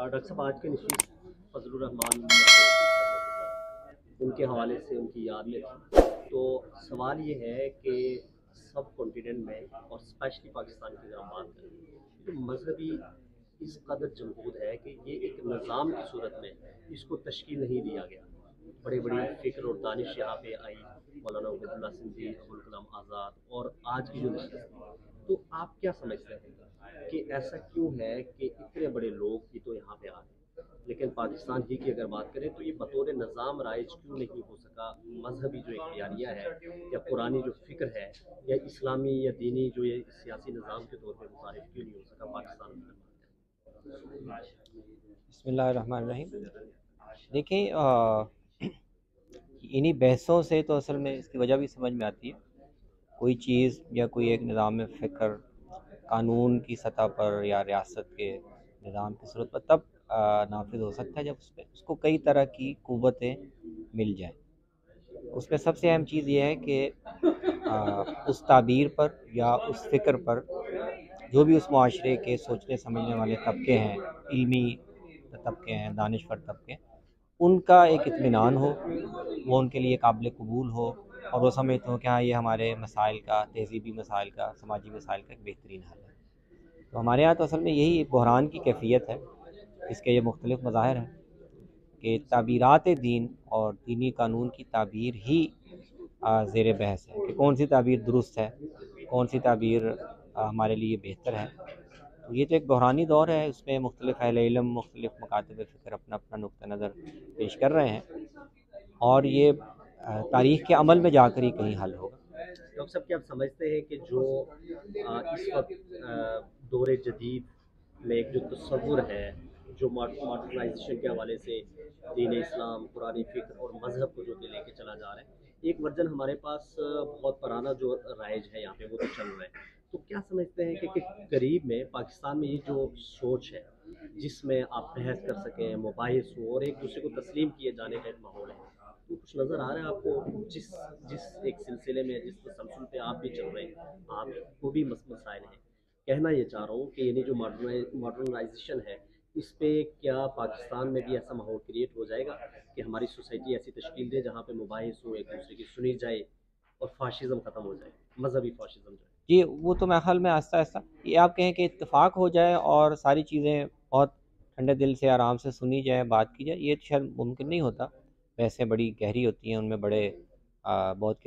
Doctor صاحب آج کی نشست فضل الرحمان ان کے حوالے سے ان کی یاد میں تھی، تو سوال یہ ہے کہ سب کانٹیننٹ میں اور اسپیشلی پاکستان کی اگر ہم بات کریں تو مذہبی اس قدر جمہور ہے کہ یہ ایک نظام کی صورت میں اس کو تشکیل نہیں دیا گیا. بڑی بڑی فکر اور دانش یہاں پہ آئی، مولانا عبید اللہ سندھی، ابوالکلام آزاد، اور آج کی جو نشست ہے، تو آپ کیا سمجھتے ہیں کہ ایسا کیوں ہے کہ اتنے بڑے لوگ بھی تو یہاں پہ آ گئے، لیکن پاکستان ہی کی اگر بات کریں تو یہ بطور نظام رائج کیوں نہیں ہو سکا؟ مذہبی جو ایک بیانیہ ہے یا پرانی جو فکر ہے یا اسلامی یا دینی جو یہ سیاسی نظام کے طور پہ متعارف کیوں نہیں ہو سکا پاکستان میں؟ بسم اللہ الرحمن الرحیم. دیکھیں انہی بحثوں سے تو اصل میں اس کی وجہ بھی سمجھ میں آتی ہے. کوئی چیز یا کوئی ایک نظام فکر قانون کی سطح پر یا ریاست کے نظام کی صورت پر تب نافذ ہو سکتا ہے جب اس کو کئی طرح کی قوتیں مل جائیں. اس میں سب سے اہم چیز یہ ہے کہ اس تعبیر پر یا اس فکر پر جو بھی اس معاشرے کے سوچنے سمجھنے والے طبقے ہیں، علمی طبقے ہیں، دانشور طبقے، ان کا ایک اطمینان ہو، وہ ان کے لیے قابل قبول ہو، اور وہ سمجھتے ہوں کہ ہاں یہ ہمارے مسائل کا، تہذیبی مسائل کا، سماجی مسائل کا ایک بہترین حل ہے. تو ہمارے یہاں تو اصل میں یہی بحران کی کیفیت ہے. اس کے یہ مختلف مظاہر ہیں کہ تعبیرات دین اور دینی قانون کی تعبیر ہی زیر بحث ہے کہ کون سی تعبیر درست ہے، کون سی تعبیر ہمارے لیے بہتر ہے. تو یہ تو ایک بحرانی دور ہے، اس میں مختلف اہل علم، مختلف مکاتب فکر اپنا اپنا نقطہ نظر پیش کر رہے ہیں، اور یہ تاریخ کے عمل میں جا کر ہی کہیں حل ہوگا. ڈاکٹر صاحب کیا آپ سمجھتے ہیں کہ جو اس وقت دور جدید میں ایک جو تصور ہے، جو ماڈرنائزیشن کے حوالے سے دین اسلام، قرآن فکر اور مذہب کو جو کہ لے کے چلا جا رہا ہے، ایک ورژن ہمارے پاس بہت پرانا جو رائج ہے یہاں پہ وہ تو چل رہا ہے، تو کیا سمجھتے ہیں کہ قریب میں پاکستان میں یہ جو سوچ ہے جس میں آپ بحث کر سکیں، مباحث ہو اور ایک دوسرے کو تسلیم کیے جانے کا ایک ماحول ہے، تو کچھ نظر آ رہا ہے آپ کو جس ایک سلسلے میں، جس تسلسل پہ آپ بھی چل رہے ہیں، آپ کو بھی مسائل ہیں؟ کہنا یہ چاہ رہا ہوں کہ یعنی جو ماڈرنائزیشن ہے، اس پہ کیا پاکستان میں بھی ایسا ماحول کریٹ ہو جائے گا کہ ہماری سوسائٹی ایسی تشکیل دے جہاں پہ مباحث ہو، ایک دوسرے کی سنی جائے اور فاشزم ختم ہو جائے، مذہبی فاشزم جو ہے؟ جی وہ تو میرے خیال میں آہستہ آہستہ یہ آپ کہیں کہ اتفاق ہو جائے اور ساری چیزیں بہت ٹھنڈے دل سے آرام سے سنی جائے، بات کی جائے، یہ شاید ممکن نہیں ہوتا. ویسے بڑی گہری ہوتی ہیں، ان میں بڑے بہت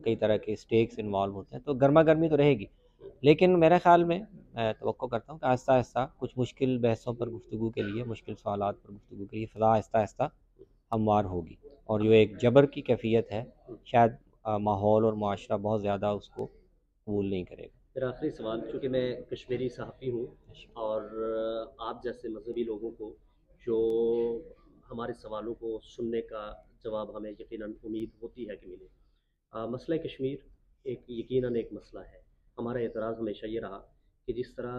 کئی طرح کے سٹیکس انوالو ہوتے ہیں، تو گرما گرمی تو رہے گی. لیکن میرے خیال میں توقع کرتا ہوں کہ آہستہ آہستہ کچھ مشکل بحثوں پر گفتگو کے لیے، مشکل سوالات پر گفتگو کے لیے فضا آہستہ آہستہ ہموار ہوگی، اور جو ایک جبر کی کیفیت ہے شاید ماحول اور معاشرہ بہت زیادہ اس کو قبول نہیں کرے گا. میرا آخری سوال، چونکہ میں کشمیری صحافی ہوں اور آپ جیسے مذہبی لوگوں کو جو ہمارے سوالوں کو سننے کا جواب ہمیں یقیناً امید ہوتی ہے کہ ملے. مسئلہ کشمیر یقیناً ایک مسئلہ ہے. ہمارا اعتراض ہمیشہ یہ رہا کہ جس طرح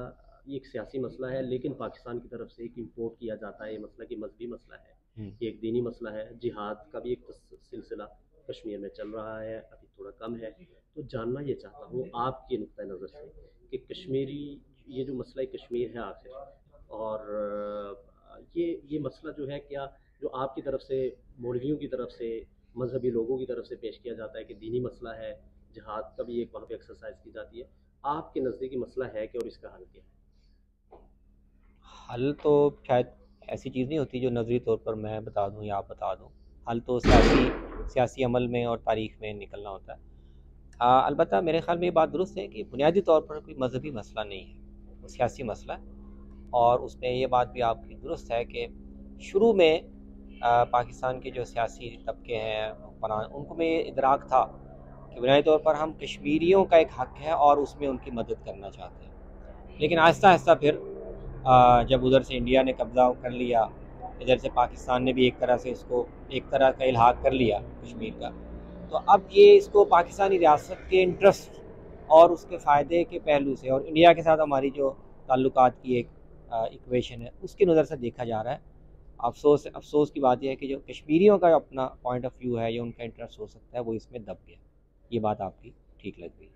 یہ ایک سیاسی مسئلہ ہے لیکن پاکستان کی طرف سے ایک امپورٹ کیا جاتا ہے، یہ مسئلہ کہ مذہبی مسئلہ ہے، یہ ایک دینی مسئلہ ہے. جہاد کا بھی ایک سلسلہ کشمیر میں چل رہا ہے، ابھی تھوڑا کم ہے. تو جاننا یہ چاہتا ہوں آپ کے نقطۂ نظر سے کہ کشمیری یہ جو مسئلہ کشمیر ہے آخر، اور یہ مسئلہ جو ہے، کیا جو آپ کی طرف سے، مولویوں کی طرف سے، مذہبی لوگوں کی طرف سے پیش کیا جاتا ہے کہ دینی مسئلہ ہے، جہاد کا بھی ایک وہاں پہ ایکسرسائز کی جاتی ہے، آپ کے نزدیکی مسئلہ ہے کہ اور اس کا حل کیا ہے؟ حل تو شاید ایسی چیز نہیں ہوتی جو نظری طور پر میں بتا دوں یا آپ بتا دوں. حل تو سیاسی عمل میں اور تاریخ میں نکلنا ہوتا ہے. البتہ میرے خیال میں یہ بات درست ہے کہ بنیادی طور پر کوئی مذہبی مسئلہ نہیں ہے، وہ سیاسی مسئلہ ہے. اور اس میں یہ بات بھی آپ کی درست ہے کہ شروع میں پاکستان کے جو سیاسی طبقے ہیں حکمران، ان کو میں یہ ادراک تھا کہ بنیادی طور پر ہم کشمیریوں کا ایک حق ہے اور اس میں ان کی مدد کرنا چاہتے ہیں. لیکن آہستہ آہستہ پھر جب ادھر سے انڈیا نے قبضہ کر لیا، ادھر سے پاکستان نے بھی ایک طرح سے اس کو ایک طرح کا الحاق کر لیا کشمیر کا، تو اب یہ اس کو پاکستانی ریاست کے انٹرسٹ اور اس کے فائدے کے پہلو سے اور انڈیا کے ساتھ ہماری جو تعلقات کی ایک ایکویشن ہے اس کی نظر سے دیکھا جا رہا ہے. افسوس کی بات یہ ہے کہ جو کشمیریوں کا اپنا پوائنٹ آف ویو ہے یا ان کا انٹرسٹ ہو سکتا ہے وہ اس میں دب گیا. یہ بات آپ کی ٹھیک لگ گئی.